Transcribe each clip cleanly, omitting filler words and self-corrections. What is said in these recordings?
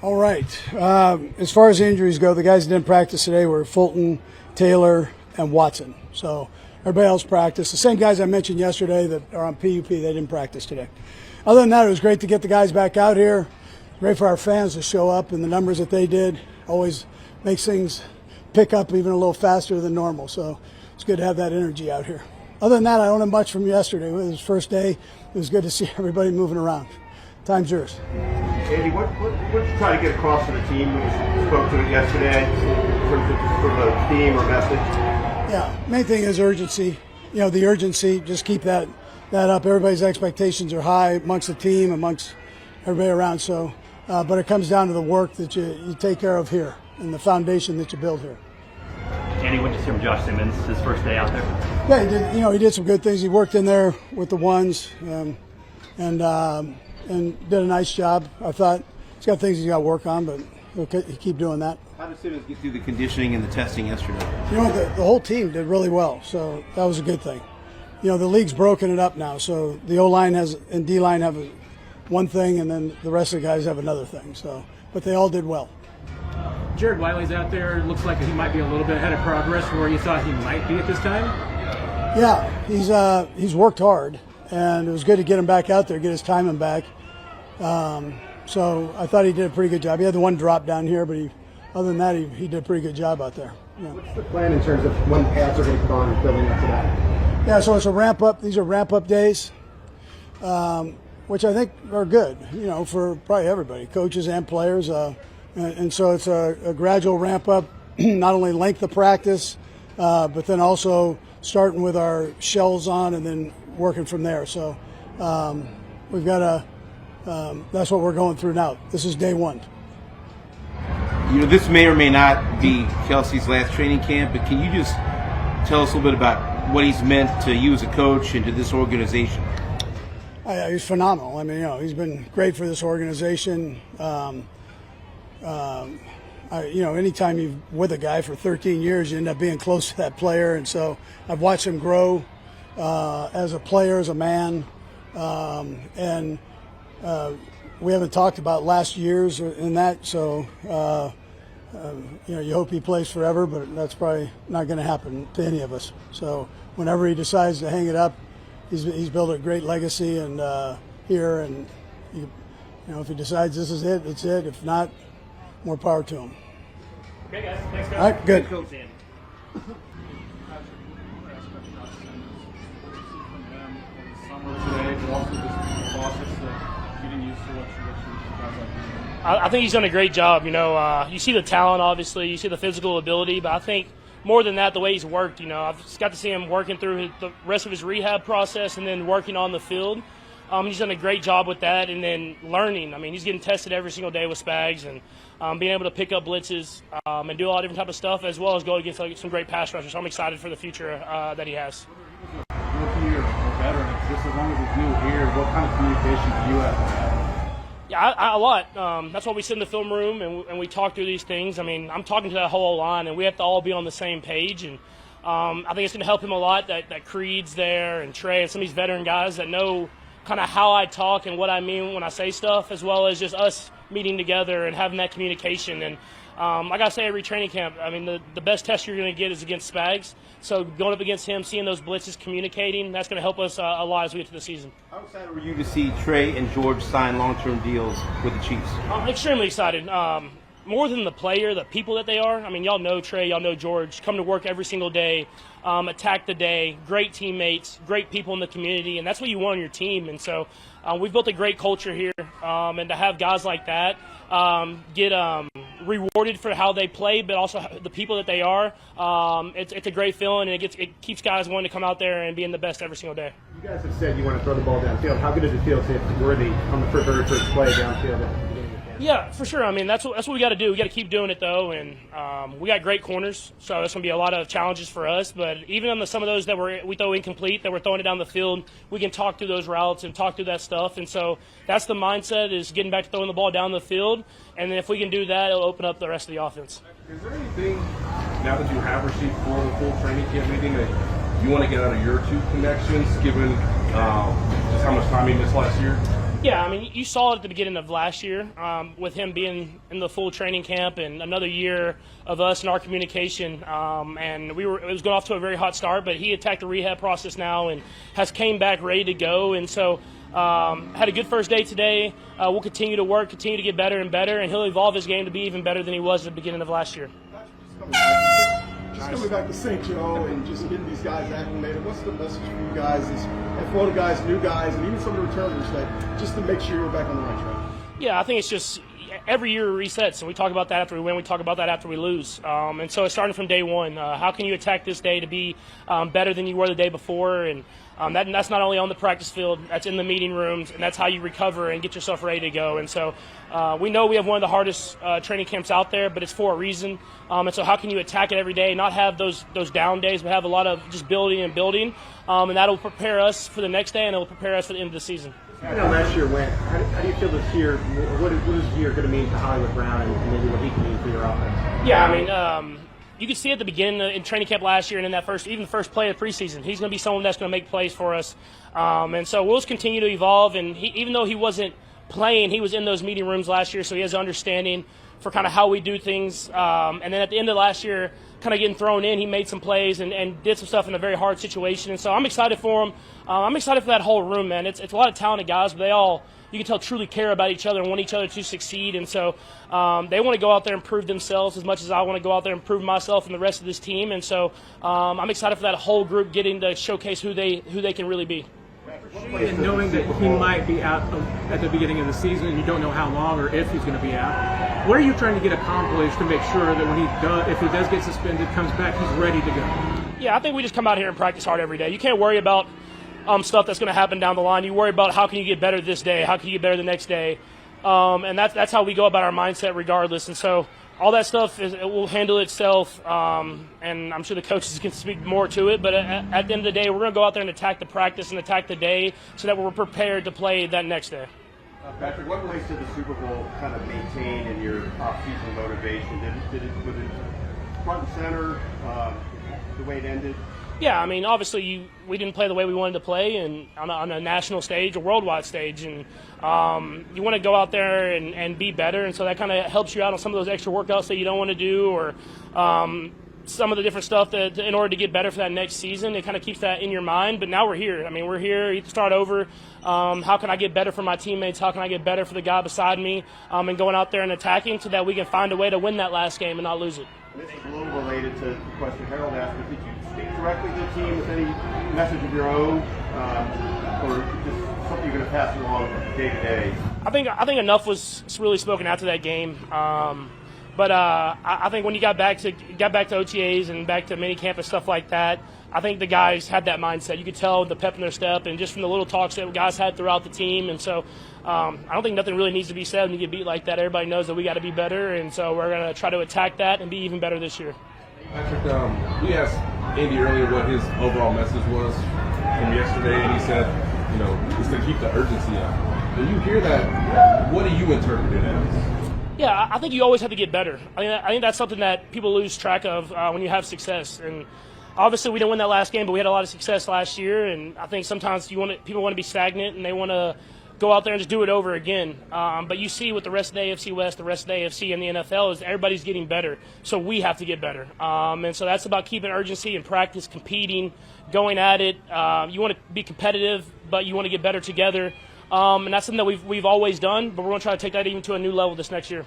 All right. As far as injuries go, the guys that didn't practice today were Fulton, Taylor, and Watson. So everybody else practiced. The same guys I mentioned yesterday that are on PUP, they didn't practice today. Other than that, it was great to get the guys back out here. Great for our fans to show up, and the numbers that they did always makes things pick up even a little faster than normal. So it's good to have that energy out here. Other than that, I don't have much from yesterday. It was his first day. It was good to see everybody moving around. Time's yours. Andy, what did you try to get across to the team when you spoke to it yesterday for the theme or message? Yeah, main thing is urgency. You know, the urgency, just keep that up. Everybody's expectations are high amongst the team, amongst everybody around. So, but it comes down to the work that you take care of here and the foundation that you build here. Andy, what did you see from Josh Simmons his first day out there? Yeah, he did. You know, he did some good things. He worked in there with the ones, and did a nice job. I thought he's got things he's got to work on, but he'll keep doing that. How did Simmons get through the conditioning and the testing yesterday? You know, the whole team did really well, so that was a good thing. You know, the league's broken it up now, so the O-line and D-line have one thing, and then the rest of the guys have another thing. So, but they all did well. Jared Wiley's out there. Looks like he might be a little bit ahead of progress where you thought he might be at this time. Yeah, he's worked hard, and it was good to get him back out there, get his timing back. So I thought he did a pretty good job. He had the one drop down here, but other than that, he did a pretty good job out there. Yeah. What's the plan in terms of when pads are going to put on and building up to that? Yeah, so it's a ramp up. These are ramp up days, which I think are good, you know, for probably everybody, coaches and players. And so it's a gradual ramp up, not only length of practice, but then also starting with our shells on and then working from there. So we've got that's what we're going through now. This is day one. You know, this may or may not be Kelce's last training camp, but can you just tell us a little bit about what he's meant to you as a coach and to this organization? He's phenomenal. I mean, you know, he's been great for this organization. You know, anytime you're with a guy for 13 years, you end up being close to that player. And so I've watched him grow as a player, as a man. And we haven't talked about last year's in that. So, you know, you hope he plays forever, but that's probably not going to happen to any of us. So whenever he decides to hang it up, he's built a great legacy and here. And, you know, if he decides this is it, it's it. If not, more power to him. Okay, guys. Thanks, guys. All right, good. I think he's done a great job. You know, you see the talent, obviously, you see the physical ability, but I think more than that, the way he's worked. You know, I've just got to see him working through the rest of his rehab process and then working on the field. He's done a great job with that, and then learning. I mean, he's getting tested every single day with Spags and being able to pick up blitzes and do a lot of different type of stuff, as well as go against some great pass rushers. So I'm excited for the future that he has. Rookie or veteran, just as long as he's new here, what kind of communication do you have to have? Yeah, a lot. That's why we sit in the film room and we talk through these things. I mean, I'm talking to that whole line, and we have to all be on the same page. And I think it's going to help him a lot that Creed's there and Trey and some of these veteran guys that know kind of how I talk and what I mean when I say stuff, as well as just us meeting together and having that communication. And like I say every training camp, I mean, the best test you're going to get is against Spags. So going up against him, seeing those blitzes, communicating, that's going to help us a lot as we get to the season. How excited were you to see Trey and George sign long-term deals with the Chiefs? I'm extremely excited. More than the player, the people that they are. I mean, y'all know Trey, y'all know George. Come to work every single day, attack the day, great teammates, great people in the community, and that's what you want on your team. And so we've built a great culture here, and to have guys like that get rewarded for how they play, but also the people that they are, it's a great feeling, and it keeps guys wanting to come out there and being the best every single day. You guys have said you want to throw the ball downfield. How good does it feel to hit Worthy on the very first play downfield? Yeah, for sure. I mean, that's what we got to do. We got to keep doing it, though, and we got great corners, so there's going to be a lot of challenges for us. But even on some of those that we throw incomplete, that we're throwing it down the field, we can talk through those routes and talk through that stuff. And so that's the mindset, is getting back to throwing the ball down the field. And then if we can do that, it'll open up the rest of the offense. Is there anything, now that you have received for the full training camp, anything that you want to get out of your two connections, given just how much time you missed last year? Yeah, I mean, you saw it at the beginning of last year with him being in the full training camp and another year of us and our communication. And it was going off to a very hot start, but he attacked the rehab process now and has came back ready to go. And so had a good first day today. We'll continue to work, continue to get better and better, and he'll evolve his game to be even better than he was at the beginning of last year. Just coming back to St. Joe and just getting these guys acclimated, what's the message for you guys and for all the guys, new guys, and even some of the returners, that just to make sure you're back on the right track? Yeah, I think it's just every year resets, and we talk about that after we win, we talk about that after we lose. And so it's starting from day one. How can you attack this day to be better than you were the day before? And that's not only on the practice field, that's in the meeting rooms, and that's how you recover and get yourself ready to go. And so we know we have one of the hardest training camps out there, but it's for a reason. And so how can you attack it every day, not have those down days, but have a lot of just building and building, and that'll prepare us for the next day, and it'll prepare us for the end of the season. I know last year went. How do you feel this year? What is this year going to mean to Hollywood Brown and maybe what he can mean for your offense? Yeah, I mean, you could see at the beginning in training camp last year and in that even the first play of the preseason, he's going to be someone that's going to make plays for us. And so we'll just continue to evolve. And even though he wasn't playing, he was in those meeting rooms last year, so he has an understanding for kind of how we do things. And then at the end of last year, kind of getting thrown in, he made some plays and did some stuff in a very hard situation. And so I'm excited for him. I'm excited for that whole room, man. It's a lot of talented guys, but they all, you can tell, truly care about each other and want each other to succeed. And so they want to go out there and prove themselves as much as I want to go out there and prove myself and the rest of this team. And so I'm excited for that whole group getting to showcase who they can really be. And knowing that he might be out at the beginning of the season and you don't know how long or if he's going to be out, what are you trying to get accomplished to make sure that when if he does get suspended, comes back, he's ready to go? Yeah, I think we just come out here and practice hard every day. You can't worry about stuff that's going to happen down the line. You worry about how can you get better this day, how can you get better the next day, and that's how we go about our mindset regardless. And so all that stuff it will handle itself, and I'm sure the coaches can speak more to it. But at the end of the day, we're going to go out there and attack the practice and attack the day so that we're prepared to play that next day. Patrick, what ways did the Super Bowl kind of maintain in your off-season motivation? Was it front and center the way it ended? Yeah, I mean, obviously we didn't play the way we wanted to play, and on a national stage or worldwide stage, and you want to go out there and be better, and so that kind of helps you out on some of those extra workouts that you don't want to do, or some of the different stuff that in order to get better for that next season. It kind of keeps that in your mind. But now we're here. I mean, we're here. You have to start over. How can I get better for my teammates? How can I get better for the guy beside me? And going out there and attacking so that we can find a way to win that last game and not lose it. This is a little related to the question Harold asked, but did you speak directly to the team with any message of your own, or just something you're going to pass along day to day? I think enough was really spoken after that game. But I think when you got back to OTAs and back to minicamp and stuff like that, I think the guys had that mindset. You could tell the pep in their step, and just from the little talks that guys had throughout the team. And so I don't think nothing really needs to be said when you get beat like that. Everybody knows that we got to be better, and so we're going to try to attack that and be even better this year. Patrick, we asked Andy earlier what his overall message was from yesterday, and he said, just to keep the urgency up. When you hear that, what do you interpret it as? Yeah, I think you always have to get better. I think that's something that people lose track of when you have success. And obviously, we didn't win that last game, but we had a lot of success last year. And I think sometimes people want to be stagnant and they want to go out there and just do it over again. But you see with the rest of the AFC West, the rest of the AFC, and the NFL is everybody's getting better. So we have to get better. And so that's about keeping urgency in practice, competing, going at it. You want to be competitive, but you want to get better together. And that's something that we've always done, but we're going to try to take that even to a new level this next year.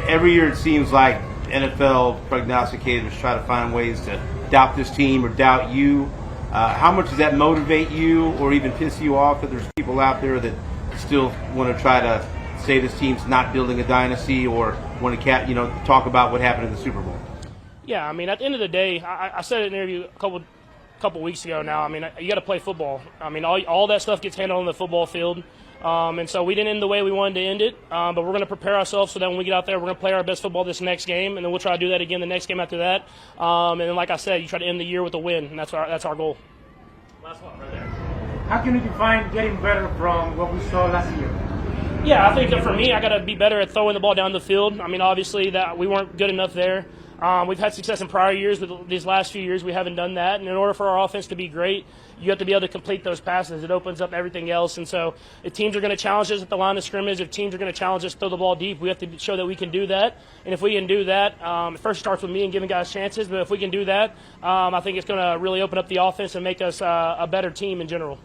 Every year it seems like NFL prognosticators try to find ways to doubt this team or doubt you. How much does that motivate you or even piss you off that there's people out there that still want to try to say this team's not building a dynasty or want to talk about what happened in the Super Bowl? Yeah, I mean, at the end of the day, I said in an interview a couple weeks ago now, I mean, you got to play football. I mean, all that stuff gets handled on the football field. And so we didn't end the way we wanted to end it, but we're going to prepare ourselves so that when we get out there, we're going to play our best football this next game, and then we'll try to do that again the next game after that. And then, like I said, you try to end the year with a win, and that's our goal. Last one right there. How can you define getting better from what we saw last year? Yeah, I think that for me, I got to be better at throwing the ball down the field. I mean, obviously that we weren't good enough there. We've had success in prior years, but these last few years we haven't done that. And in order for our offense to be great, you have to be able to complete those passes. It opens up everything else. And so if teams are going to challenge us at the line of scrimmage, if teams are going to challenge us to throw the ball deep, we have to show that we can do that. And if we can do that, it first starts with me and giving guys chances. But if we can do that, I think it's going to really open up the offense and make us a better team in general.